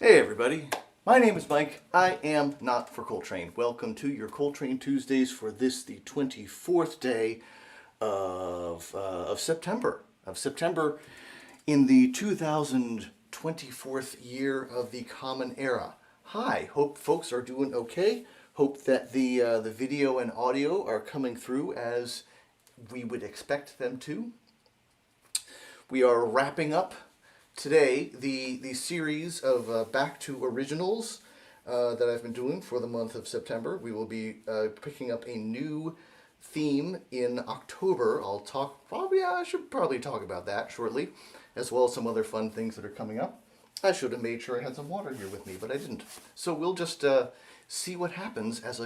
Hey everybody, my name is Mike. I am Not for Coltrane. Welcome to your Coltrane Tuesdays for this, the 24th day of September. In the 2024th year of the Common Era. Hi, hope folks are doing okay. Hope that the video and audio are coming through as we would expect them to. We are wrapping up today the series of Back to Originals that I've been doing for the month of September. We will be picking up a new theme in October. I should probably talk about that shortly, as well as some other fun things that are coming up. I should have made sure I had some water here with me, but I didn't. So we'll just see what happens as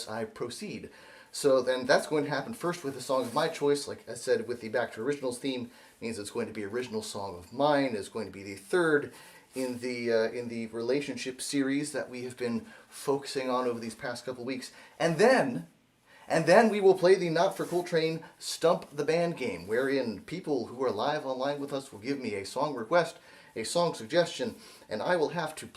I proceed. So then that's going to happen first with a song of my choice. Like I said, with the Back to Originals theme, means it's going to be original song of mine. It's going to be the third in the relationship series that we have been focusing on over these past couple weeks. And then we will play the Not for Coltrane Stump-the-Band game, wherein people who are live online with us will give me a song request, a song suggestion, and I will have to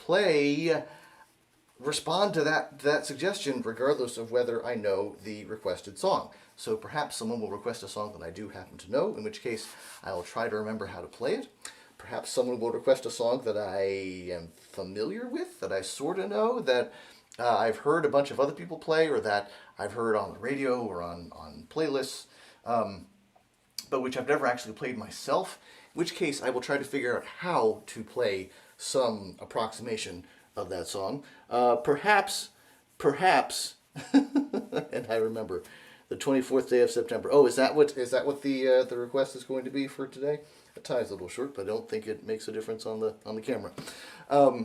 respond to that suggestion regardless of whether I know the requested song. So perhaps someone will request a song that I do happen to know, in which case I will try to remember how to play it. Perhaps someone will request a song that I am familiar with, that I sort of know, that I've heard a bunch of other people play, or that I've heard on the radio or on playlists, but which I've never actually played myself, in which case I will try to figure out how to play some approximation of that song. Perhaps, and I remember, the 24th day of September. Oh, is that what the request is going to be for today? The tie's a little short, but I don't think it makes a difference on the camera. What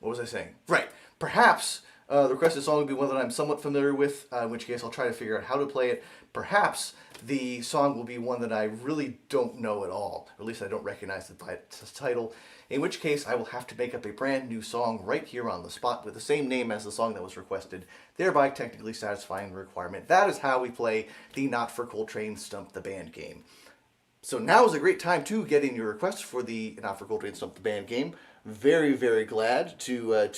was I saying? Right. Perhaps the requested song would be one that I'm somewhat familiar with, in which case I'll try to figure out how to play it. Perhaps the song will be one that I really don't know at all, or at least I don't recognize it by its title, in which case I will have to make up a brand new song right here on the spot with the same name as the song that was requested, thereby technically satisfying the requirement. That is how we play the Not for Coltrane Stump-the-Band game. So now is a great time to get in your requests for the Not for Coltrane Stump-the-Band game. Very, very glad to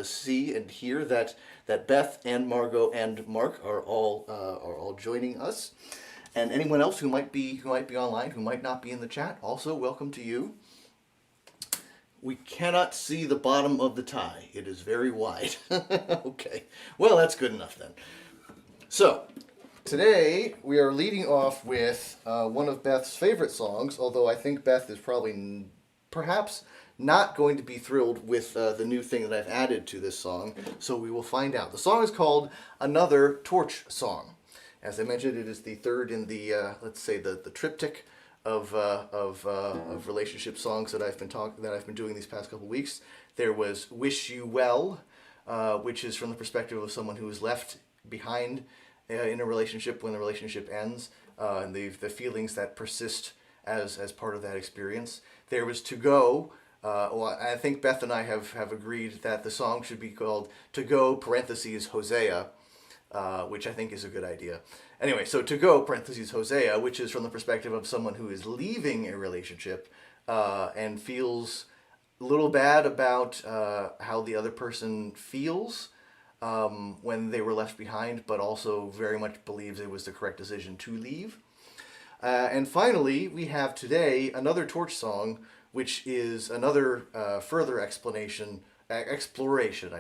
see and hear that Beth and Margot and Mark are all joining us, and anyone else who might be online, who might not be in the chat, also welcome to you. We cannot see the bottom of the tie. It is very wide. Okay, well that's good enough then. So today we are leading off with one of Beth's favorite songs, although I think Beth is probably perhaps not going to be thrilled with the new thing that I've added to this song, so we will find out. The song is called Another Torch Song. As I mentioned, it is the third in the, let's say, the triptych of relationship songs that I've been doing these past couple weeks. There was Wish You Well, which is from the perspective of someone who is left behind in a relationship when the relationship ends, and the feelings that persist as part of that experience. There was To Go. I think Beth and I have agreed that the song should be called To Go, parentheses, Hosea, which I think is a good idea. Anyway, so To Go, parentheses, Hosea, which is from the perspective of someone who is leaving a relationship and feels a little bad about how the other person feels when they were left behind, but also very much believes it was the correct decision to leave. And finally, we have today Another Torch Song, which is another further exploration, I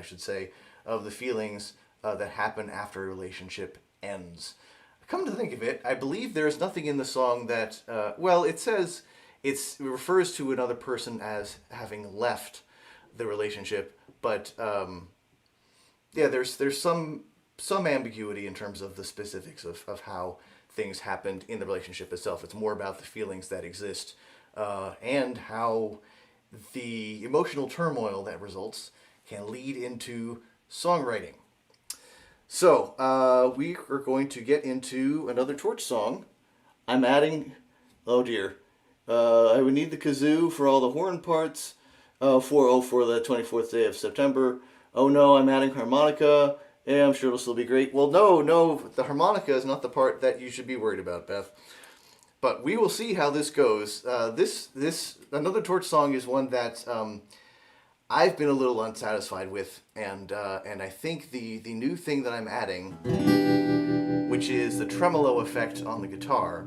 should say, of the feelings that happen after a relationship ends. Come to think of it, I believe there is nothing in the song that, it says it refers to another person as having left the relationship, but there's some ambiguity in terms of the specifics of how things happened in the relationship itself. It's more about the feelings that exist and how the emotional turmoil that results can lead into songwriting. So we are going to get into Another Torch Song. I'm adding, oh dear, I would need the kazoo for all the horn parts for the 24th day of September. Oh no, I'm adding harmonica. Yeah, I'm sure it'll still be great. Well, no, the harmonica is not the part that you should be worried about, Beth. But we will see how this goes. This Another Torch song is one that I've been a little unsatisfied with, and I think the new thing that I'm adding, which is the tremolo effect on the guitar,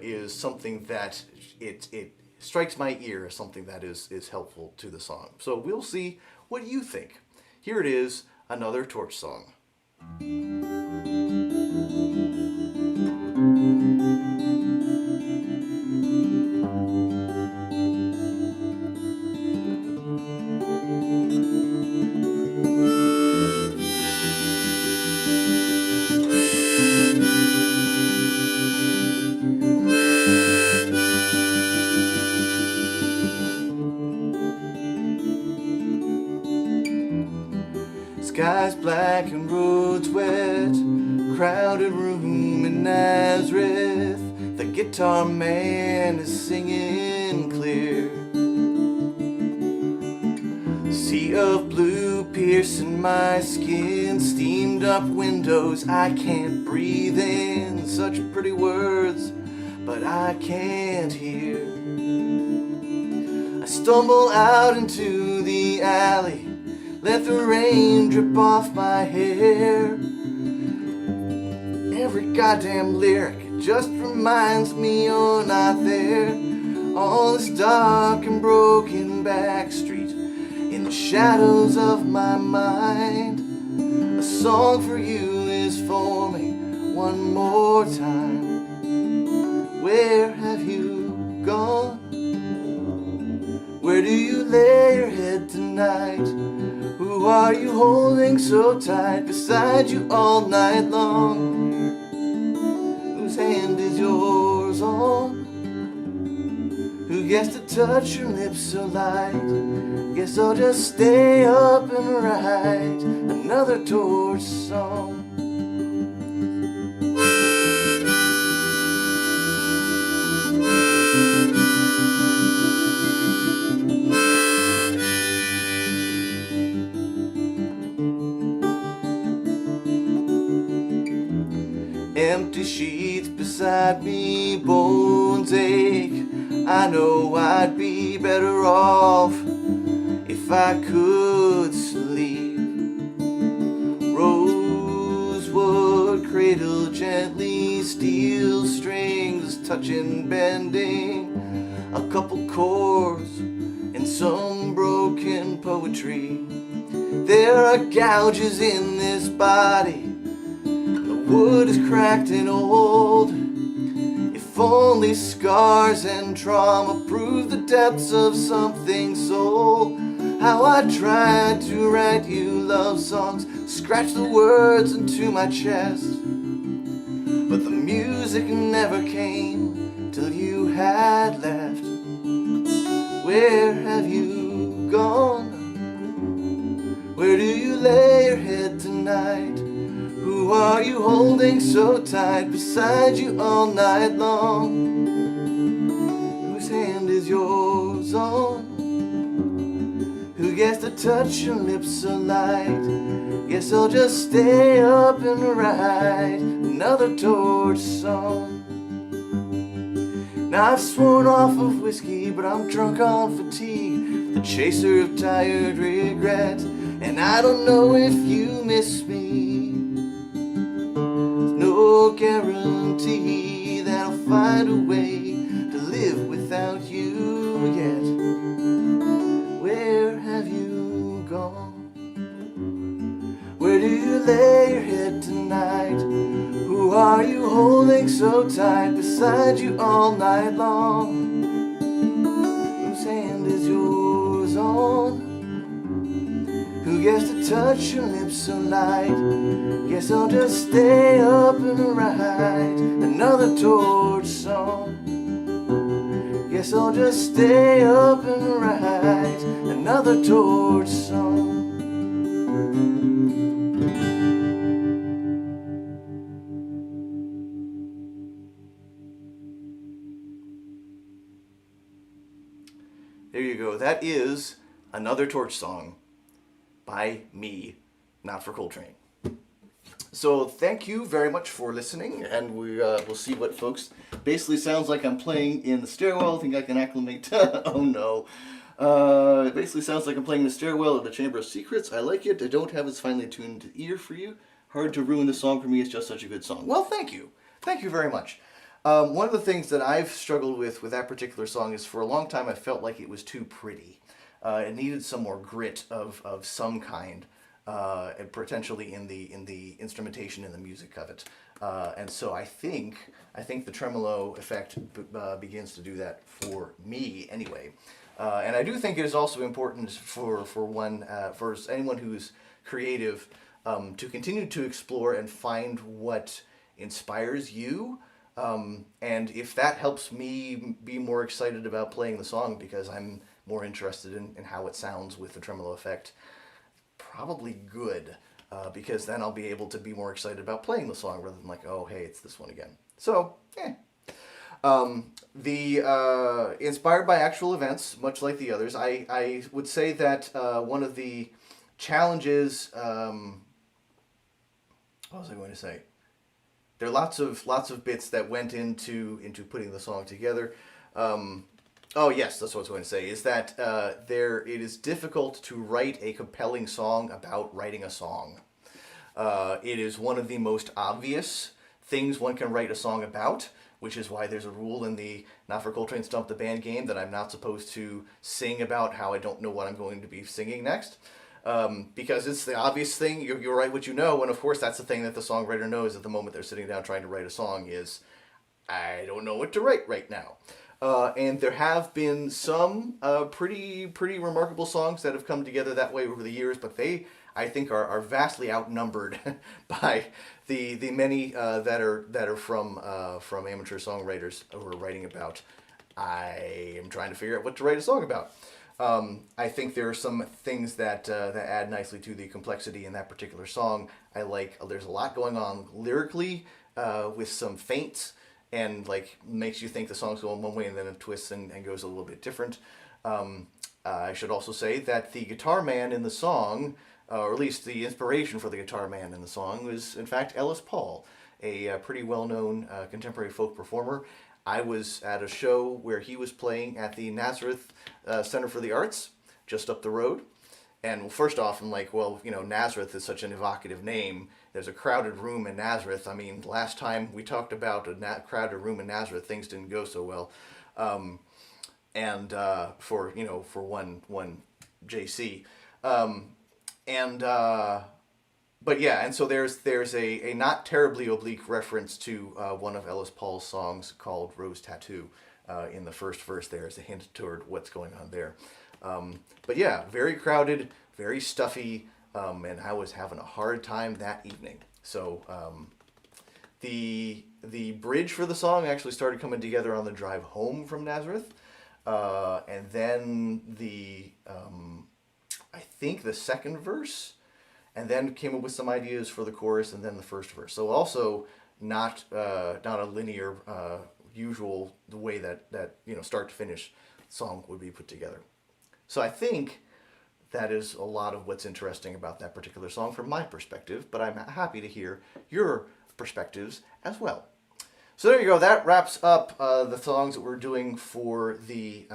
is something that it strikes my ear as something that is helpful to the song. So we'll see what you think. Here it is, Another Torch song. Sky's black and roads wet, crowded room in Nazareth. The guitar man is singing clear. Sea of blue piercing my skin, steamed up windows I can't breathe in. Such pretty words, but I can't hear. I stumble out into the alley, let the rain drip off my hair. Every goddamn lyric just reminds me you're not there. On this dark and broken back street, in the shadows of my mind, a song for you is forming one more time. Where have you gone? Where do you lay your head tonight? Who are you holding so tight beside you all night long? Whose hand is yours on? Who gets to touch your lips so light? Guess I'll just stay up and write another torch song. Empty sheets beside me, bones ache. I know I'd be better off if I could sleep. Rosewood cradle gently, steel strings touching, bending. A couple chords and some broken poetry. There are gouges in this body. Wood is cracked and old. If only scars and trauma prove the depths of something's soul. How I tried to write you love songs, scratch the words into my chest, but the music never came till you had left. Where have you gone? Where do you lay your head tonight? Who are you holding so tight beside you all night long? Whose hand is yours on? Who gets to touch your lips so light? Guess I'll just stay up and write another torch song. Now I've sworn off of whiskey, but I'm drunk on fatigue, the chaser of tired regret, and I don't know if you miss me. No guarantee that I'll find a way to live without you yet. Where have you gone? Where do you lay your head tonight? Who are you holding so tight beside you all night long? Whose hand is yours on? Who gets to touch your lips so light? Guess I'll just stay up and write another torch song. Guess I'll just stay up and write another torch song. There you go. That is Another Torch Song by me, Not for Coltrane. So thank you very much for listening, and we'll see what folks. Basically, sounds like I'm playing in the stairwell. I think I can acclimate. Oh no. It basically sounds like I'm playing the stairwell of the Chamber of Secrets. I like it. I don't have as finely tuned ear for you. Hard to ruin the song for me. It's just such a good song. Well, thank you. Thank you very much. One of the things that I've struggled with that particular song is for a long time I felt like it was too pretty. It needed some more grit of some kind. And potentially in the instrumentation and the music of it, and so I think the tremolo effect begins to do that for me anyway, and I do think it is also important for anyone who's creative to continue to explore and find what inspires you, and if that helps me be more excited about playing the song because I'm more interested in how it sounds with the tremolo effect. Probably good, because then I'll be able to be more excited about playing the song rather than like, oh, hey, it's this one again. So, inspired by actual events, much like the others, I would say that one of the challenges, what was I going to say? There are lots of bits that went into putting the song together. Oh yes, that's what I was going to say, is that it is difficult to write a compelling song about writing a song. It is one of the most obvious things one can write a song about, which is why there's a rule in the Not for Coltrane Stump-the-Band game that I'm not supposed to sing about how I don't know what I'm going to be singing next. Because it's the obvious thing, you write what you know, and of course that's the thing that the songwriter knows at the moment they're sitting down trying to write a song is, I don't know what to write right now. And there have been some pretty remarkable songs that have come together that way over the years, but they, I think, are vastly outnumbered by the many that are from amateur songwriters who are writing about. I am trying to figure out what to write a song about. I think there are some things that add nicely to the complexity in that particular song. There's a lot going on lyrically with some feints. And like makes you think the song's going one way and then it twists and goes a little bit different. I should also say that the guitar man in the song, or at least the inspiration for the guitar man in the song, was in fact Ellis Paul, a pretty well-known contemporary folk performer. I was at a show where he was playing at the Nazareth Center for the Arts, just up the road. And first off, I'm like, well, Nazareth is such an evocative name. There's a crowded room in Nazareth. I mean, last time we talked about a crowded room in Nazareth, things didn't go so well. For one JC. But yeah, and so there's a not terribly oblique reference to one of Ellis Paul's songs called Rose Tattoo. In the first verse there's a hint toward what's going on there. But yeah, very crowded, very stuffy, and I was having a hard time that evening. So the bridge for the song actually started coming together on the drive home from Nazareth, and then I think the second verse, and then came up with some ideas for the chorus, and then the first verse. So also not a linear usual the way that start to finish song would be put together. So I think that is a lot of what's interesting about that particular song from my perspective, but I'm happy to hear your perspectives as well. So there you go. That wraps up the songs that we're doing for the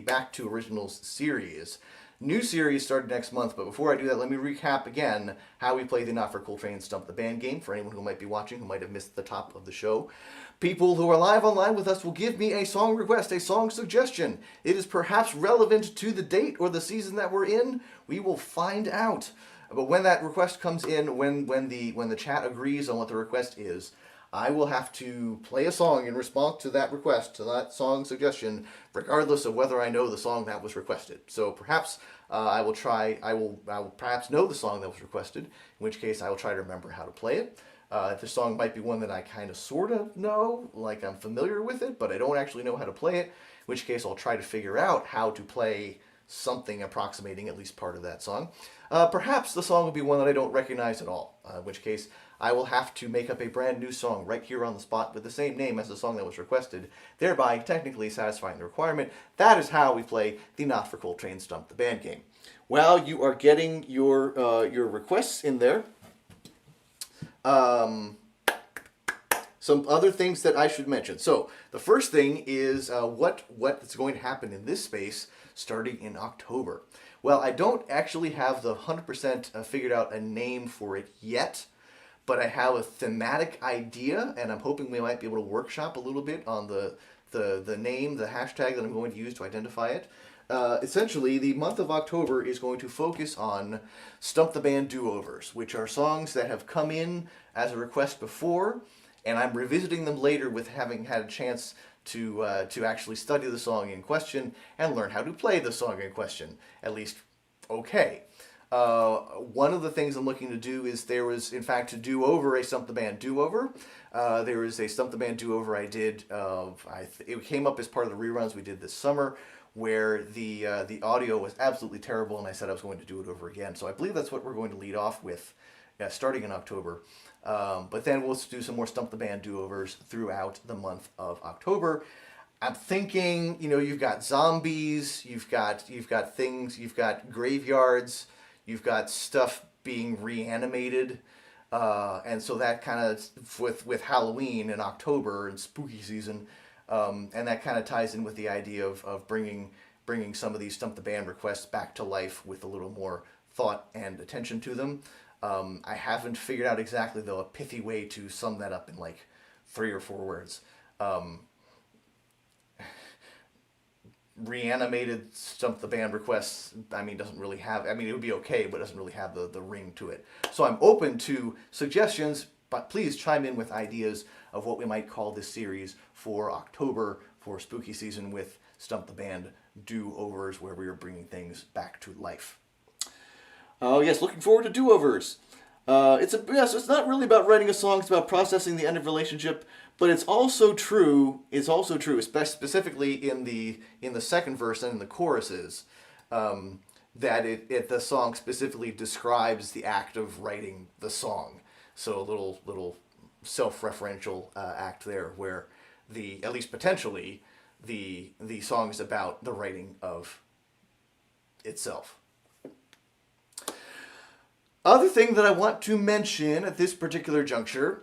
Back to Originals series. New series started next month, but before I do that, let me recap again how we play the Not for Coltrane Stump-the-Band game for anyone who might be watching, who might have missed the top of the show. People who are live online with us will give me a song request, a song suggestion. It is perhaps relevant to the date or the season that we're in. We will find out. But when that request comes in, when the chat agrees on what the request is, I will have to play a song in response to that request, to that song suggestion, regardless of whether I know the song that was requested. So perhaps I will perhaps know the song that was requested, in which case I will try to remember how to play it. The song might be one that I kind of sort of know, like I'm familiar with it, but I don't actually know how to play it, in which case I'll try to figure out how to play something approximating at least part of that song. Perhaps the song will be one that I don't recognize at all, in which case I will have to make up a brand new song right here on the spot with the same name as the song that was requested, thereby technically satisfying the requirement. That is how we play the Not for Coltrane Stump-the-Band game. While you are getting your requests in there, Um, some other things that I should mention. So the first thing is what's going to happen in this space starting in October. Well, I don't actually have the 100% figured out a name for it yet, but I have a thematic idea, and I'm hoping we might be able to workshop a little bit on the name, the hashtag that I'm going to use to identify it. Essentially, the month of October is going to focus on Stump-the-Band do-overs, which are songs that have come in as a request before, and I'm revisiting them later with having had a chance to actually study the song in question and learn how to play the song in question, at least okay. One of the things I'm looking to do is there was, in fact, to do over a Stump-the-Band do-over. There was a Stump-the-Band do-over I did. It came up as part of the reruns we did this summer, where the audio was absolutely terrible, and I said I was going to do it over again. So I believe that's what we're going to lead off with, starting in October. But then we'll do some more Stump-the-Band do-overs throughout the month of October. I'm thinking, you've got zombies, you've got things, you've got graveyards, you've got stuff being reanimated, and so that kind of with Halloween in October and spooky season, and that kind of ties in with the idea of bringing some of these Stump-the-Band requests back to life with a little more thought and attention to them. I haven't figured out exactly, though, a pithy way to sum that up in like 3 or 4 words. Reanimated Stump-the-Band requests, doesn't really have, it would be okay, but doesn't really have the ring to it. So I'm open to suggestions, but please chime in with ideas of what we might call this series for October, for spooky season with Stump-the-Band do-overs, where we are bringing things back to life. Oh yes, looking forward to do-overs. It's not really about writing a song. It's about processing the end of a relationship. But it's also true. Specifically in the second verse and in the choruses, that the song specifically describes the act of writing the song. So a little self-referential act there, where at least potentially the song is about the writing of itself. Other thing that I want to mention at this particular juncture,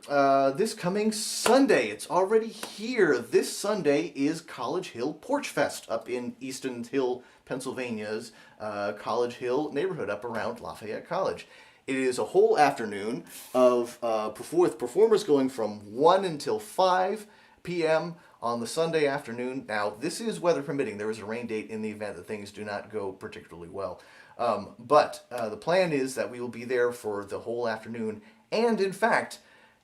this coming Sunday, it's already here. This Sunday is College Hill PorchFest up in Easton Hill, Pennsylvania's College Hill neighborhood up around Lafayette College. It is a whole afternoon of with performers going from 1 until 5 p.m. on the Sunday afternoon. Now, this is weather permitting. There is a rain date in the event that things do not go particularly well. But the plan is that we will be there for the whole afternoon. And in fact,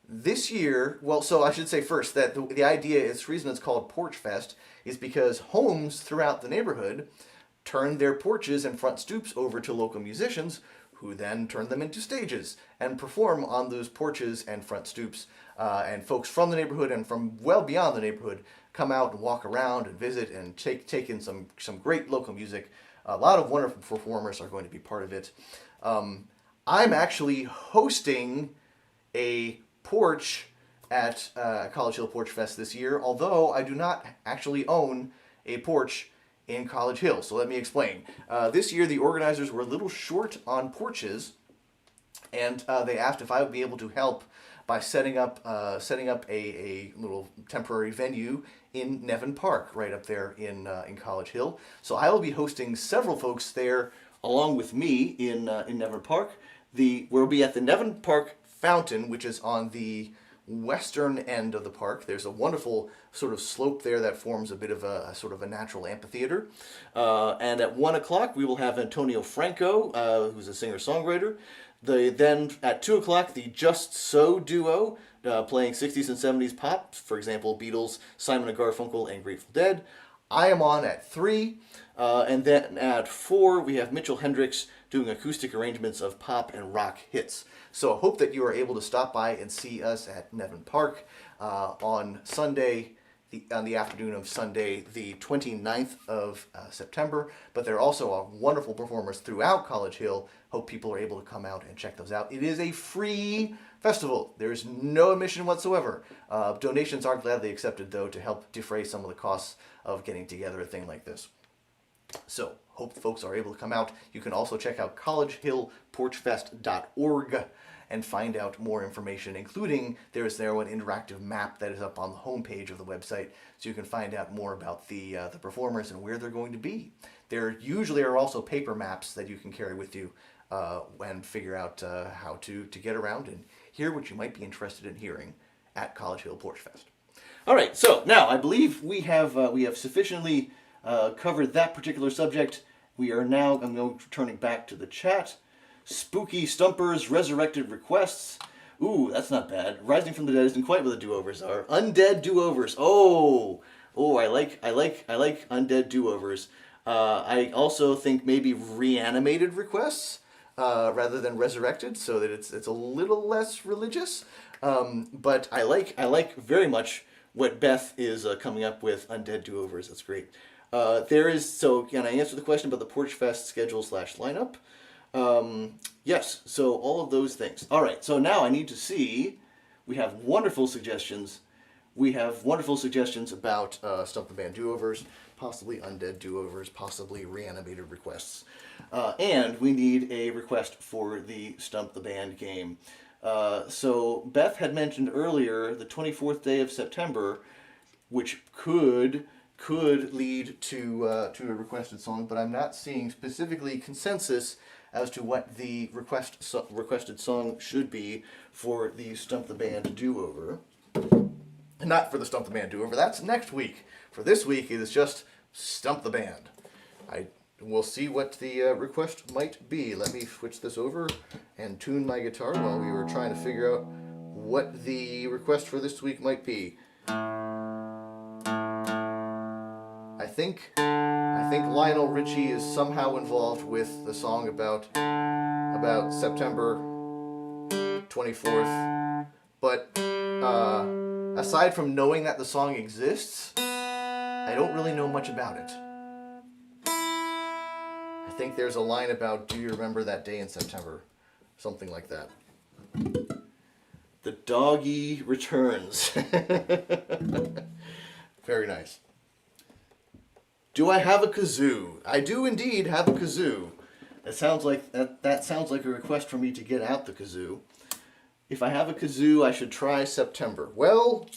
this year, so I should say first that the idea, the reason it's called Porch Fest is because homes throughout the neighborhood turn their porches and front stoops over to local musicians, who then turn them into stages and perform on those porches and front stoops. And folks from the neighborhood and from well beyond the neighborhood come out and walk around and visit and take in some great local music. A lot of wonderful performers are going to be part of it. I'm actually hosting a porch at College Hill PorchFest this year, although I do not actually own a porch in College Hill. So let me explain. This year the organizers were a little short on porches, and they asked if I would be able to help by setting up a little temporary venue in Nevin Park, right up there in College Hill. So I will be hosting several folks there along with me in Nevin Park. We'll be at the Nevin Park Fountain, which is on the western end of the park. There's a wonderful sort of slope there that forms a bit of a sort of a natural amphitheater. And at 1 o'clock we will have Antonio Franco, who's a singer-songwriter. Then at 2 o'clock, the Just So duo, playing 60s and 70s pop, for example, Beatles, Simon & Garfunkel, and Grateful Dead. I am on at 3, and then at 4, we have Mitchell Hendricks doing acoustic arrangements of pop and rock hits. So I hope that you are able to stop by and see us at Nevin Park on Sunday, on the afternoon of Sunday, the 29th of September. But there also are wonderful performers throughout College Hill. Hope people are able to come out and check those out. It is a free festival. There's no admission whatsoever. Donations are gladly accepted, though, to help defray some of the costs of getting together a thing like this. So, hope folks are able to come out. You can also check out collegehillporchfest.org and find out more information, including there's an interactive map that is up on the homepage of the website, so you can find out more about the performers and where they're going to be. There usually are also paper maps that you can carry with you and figure out how to get around and hear what you might be interested in hearing at College Hill PorchFest. All right, so now I believe we have sufficiently covered that particular subject. We are now, I'm going turning back to the chat. Spooky Stumpers, resurrected requests. Ooh, that's not bad. Rising from the Dead isn't quite what the do-overs are. Undead do-overs. Oh, I like undead do-overs. I also think maybe reanimated requests rather than resurrected, so that it's a little less religious. But I like very much what Beth is coming up with. Undead do-overs. That's great. So can I answer the question about the PorchFest schedule / lineup? Yes, so all of those things. All right, so now I need to see, we have wonderful suggestions. We have wonderful suggestions about Stump-the-Band do-overs, possibly undead do-overs, possibly reanimated requests. And we need a request for the Stump-the-Band game. So Beth had mentioned earlier the 24th day of September, which could lead to a requested song, but I'm not seeing specifically consensus as to what the requested song should be for the Stump-the-Band do-over. Not for the Stump-the-Band do-over, that's next week. For this week, it is just Stump-the-Band. We'll see what the request might be. Let me switch this over and tune my guitar while we were trying to figure out what the request for this week might be. I think Lionel Richie is somehow involved with the song about September 24th, but aside from knowing that the song exists, I don't really know much about it. I think there's a line about, do you remember that day in September? Something like that. The doggy returns. Very nice. Do I have a kazoo? I do indeed have a kazoo. That sounds like a request for me to get out the kazoo. If I have a kazoo, I should try September. Well,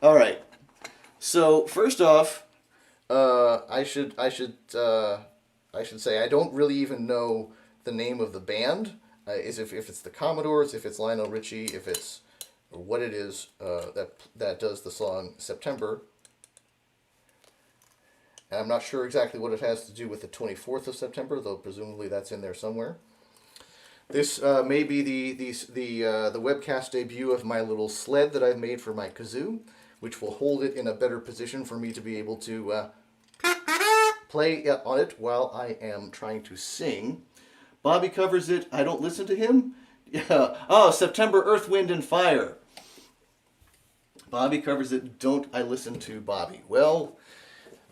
all right. So first off, I should say I don't really even know the name of the band. If it's the Commodores, if it's Lionel Richie, if it's what it is that does the song September. And I'm not sure exactly what it has to do with the 24th of September, though presumably that's in there somewhere. This may be the webcast debut of my little sled that I've made for my kazoo, which will hold it in a better position for me to be able to play on it while I am trying to sing. Bobby covers it. I don't listen to him. Yeah. Oh, September, Earth, Wind, and Fire. Bobby covers it. Don't I listen to Bobby? Well,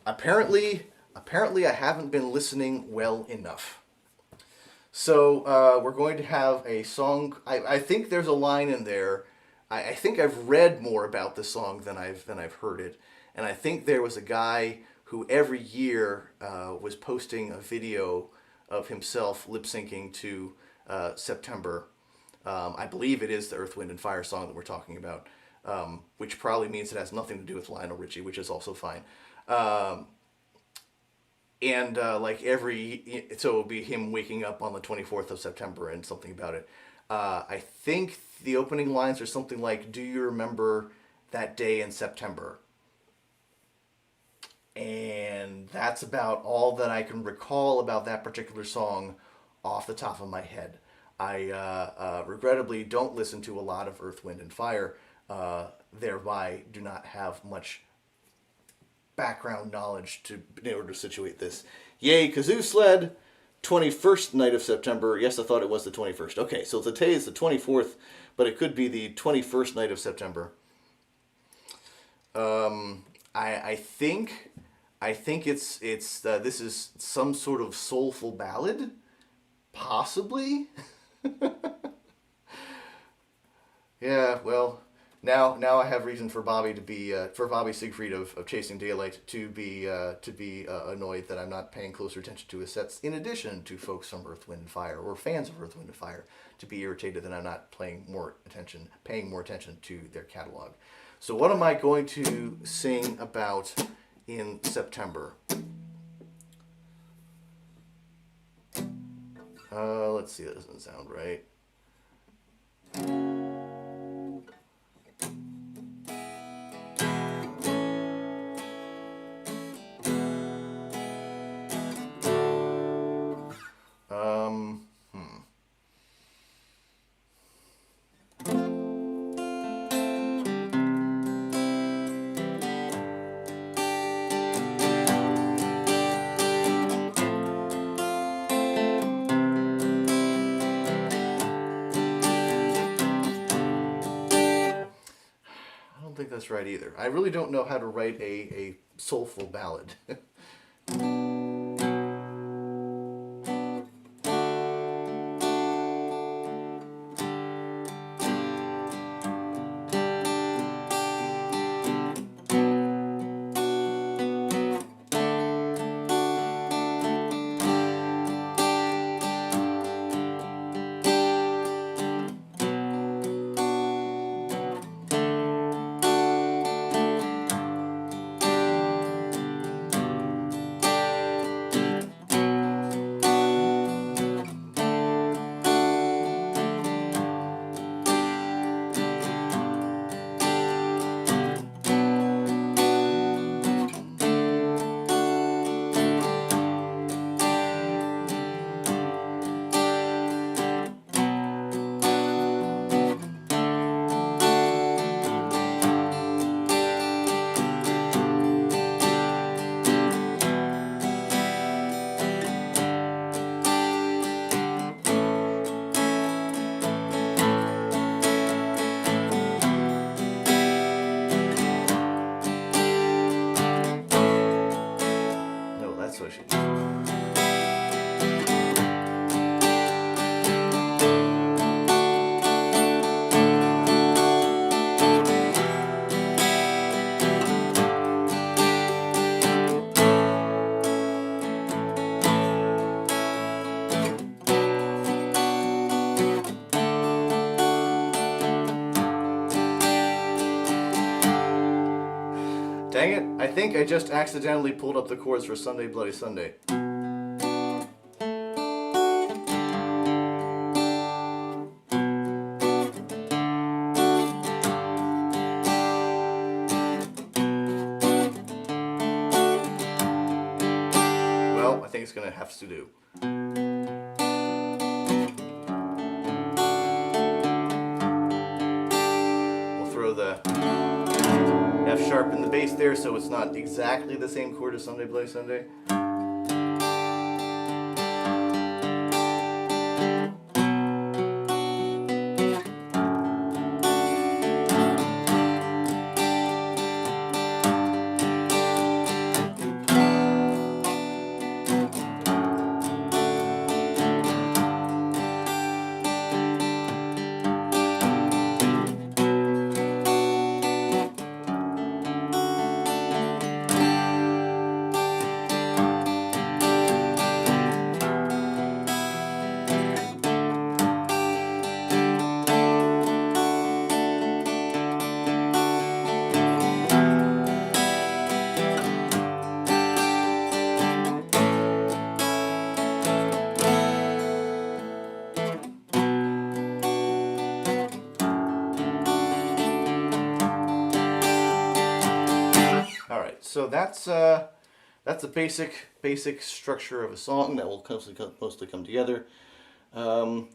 apparently I haven't been listening well enough. So we're going to have a song. I think there's a line in there. I think I've read more about the song than I've heard it, and I think there was a guy who every year was posting a video of himself lip syncing to September. I believe it is the Earth, Wind, and Fire song that we're talking about, which probably means it has nothing to do with Lionel Richie, which is also fine. So it'll be him waking up on the 24th of September and something about it. I think the opening lines are something like, do you remember that day in September? And that's about all that I can recall about that particular song off the top of my head. I regrettably don't listen to a lot of Earth, Wind, and Fire, thereby do not have much background knowledge in order to situate this. Yay, kazoo sled, 21st night of September. Yes, I thought it was the 21st. Okay, so today is the 24th, but it could be the 21st night of September. I think it's this is some sort of soulful ballad, possibly. Yeah, well, now I have reason for Bobby to be for Bobby Siegfried of Chasing Daylight to be annoyed that I'm not paying closer attention to his sets. In addition to folks from Earth, Wind, and Fire or fans of Earth, Wind, and Fire to be irritated that I'm not paying more attention to their catalog. So what am I going to sing about in September? Let's see, that doesn't sound right. I don't think that's right either. I really don't know how to write a soulful ballad. That's what she did. Dang it, I think I just accidentally pulled up the chords for Sunday Bloody Sunday. Well, I think it's gonna have to do. We'll throw the F sharp in the bass there, so it's not exactly the same chord as Sunday Bloody Sunday. So that's a basic structure of a song that will mostly come together. No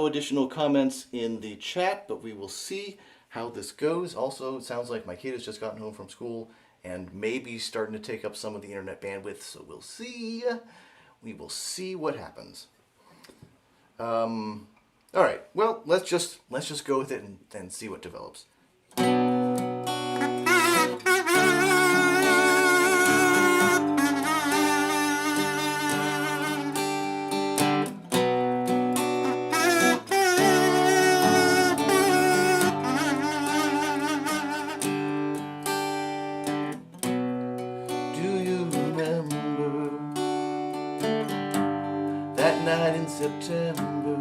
additional comments in the chat, but we will see how this goes. Also, it sounds like my kid has just gotten home from school and maybe starting to take up some of the internet bandwidth. So we'll see. We will see what happens. All right. Well, let's just go with it and see what develops. September.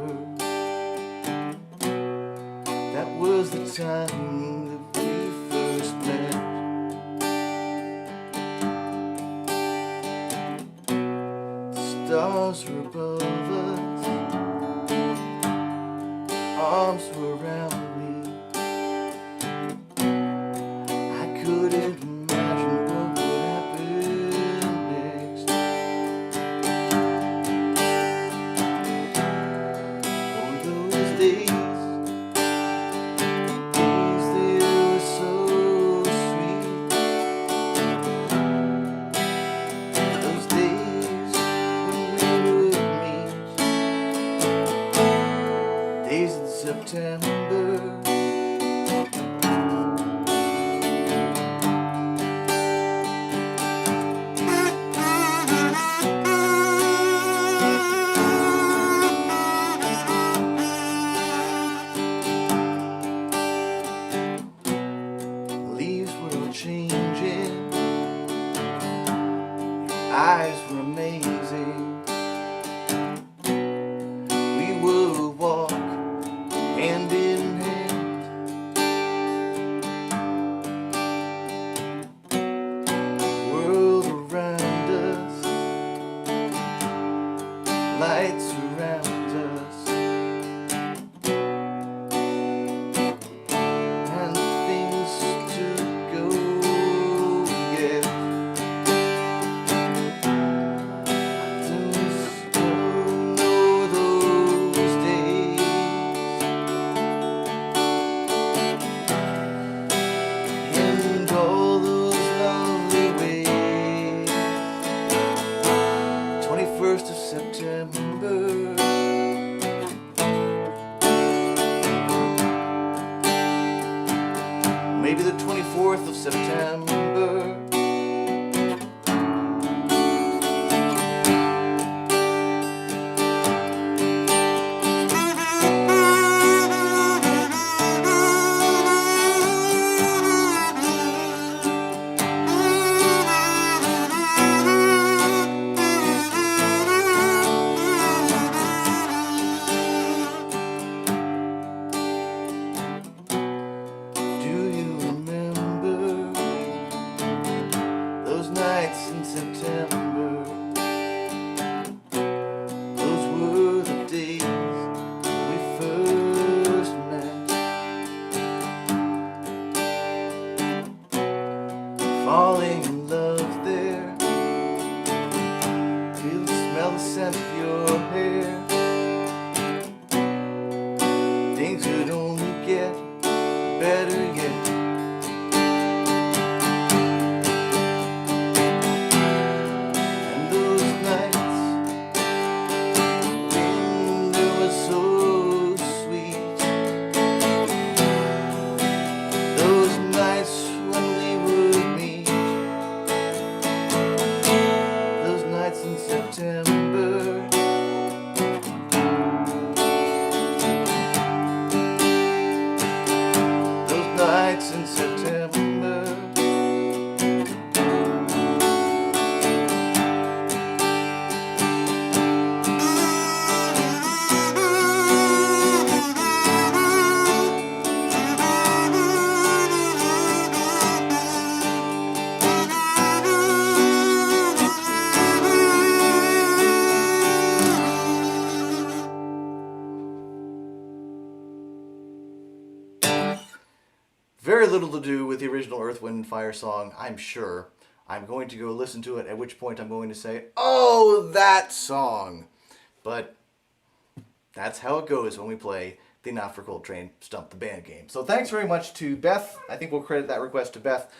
That was the time that we first met. The stars were above us, arms were around me. I couldn't imagine what would happen next. Oh, those days, they were so sweet. Those days when we would meet, days in September. Leaves were all changing, eyes were amazing. We would walk hand in hand. World around us, lights around us, and things to go yet. Just don't know those days, and all those lovely ways. 21st of September. Maybe the 24th of September. Do you remember those nights in September? Those were the days we first met. Falling in love there, feel the smell, the scent of your hair. Things could only get better yet. And those nights when they were so sweet, those nights when we would meet, those nights in September. Those nights in September. Very little to do with the original Earth, Wind, and Fire song, I'm sure. I'm going to go listen to it, at which point I'm going to say, oh, that song! But that's how it goes when we play the Not for Coltrane Stump-the-Band game. So thanks very much to Beth. I think we'll credit that request to Beth.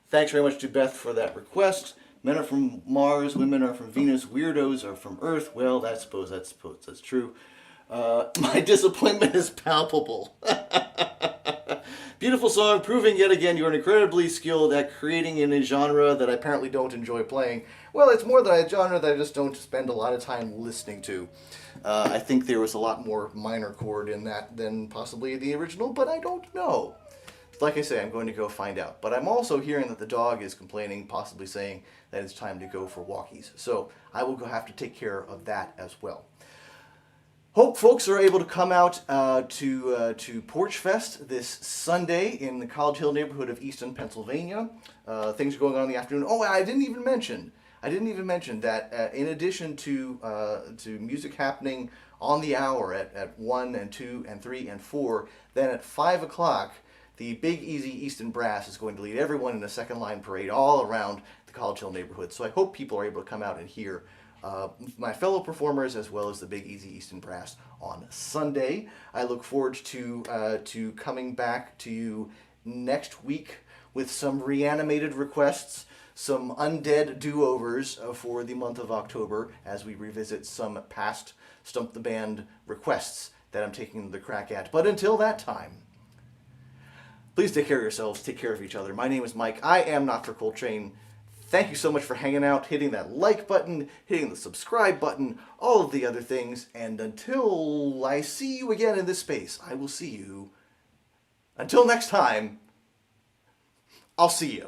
Thanks very much to Beth for that request. Men are from Mars, women are from Venus, weirdos are from Earth. Well, I suppose that's true. My disappointment is palpable. Beautiful song, proving yet again you're incredibly skilled at creating in a genre that I apparently don't enjoy playing. Well, it's more than a genre that I just don't spend a lot of time listening to. I think there was a lot more minor chord in that than possibly the original, but I don't know. Like I say, I'm going to go find out. But I'm also hearing that the dog is complaining, possibly saying that it's time to go for walkies. So I will have to take care of that as well. Hope folks are able to come out to PorchFest this Sunday in the College Hill neighborhood of Easton, Pennsylvania. Things are going on in the afternoon. Oh, I didn't even mention that in addition to music happening on the hour at 1 and 2 and 3 and 4, then at 5 o'clock, the Big Easy Easton Brass is going to lead everyone in a second line parade all around the College Hill neighborhood. So I hope people are able to come out and hear my fellow performers as well as the Big Easy Easton Brass on Sunday. I look forward to coming back to you next week with some reanimated requests, some undead do-overs for the month of October as we revisit some past Stump-the-Band requests that I'm taking the crack at. But until that time, please take care of yourselves, take care of each other. My name is Mike. I am Not4Coltrane. Thank you so much for hanging out, hitting that like button, hitting the subscribe button, all of the other things. And until I see you again in this space, I will see you. Until next time, I'll see you.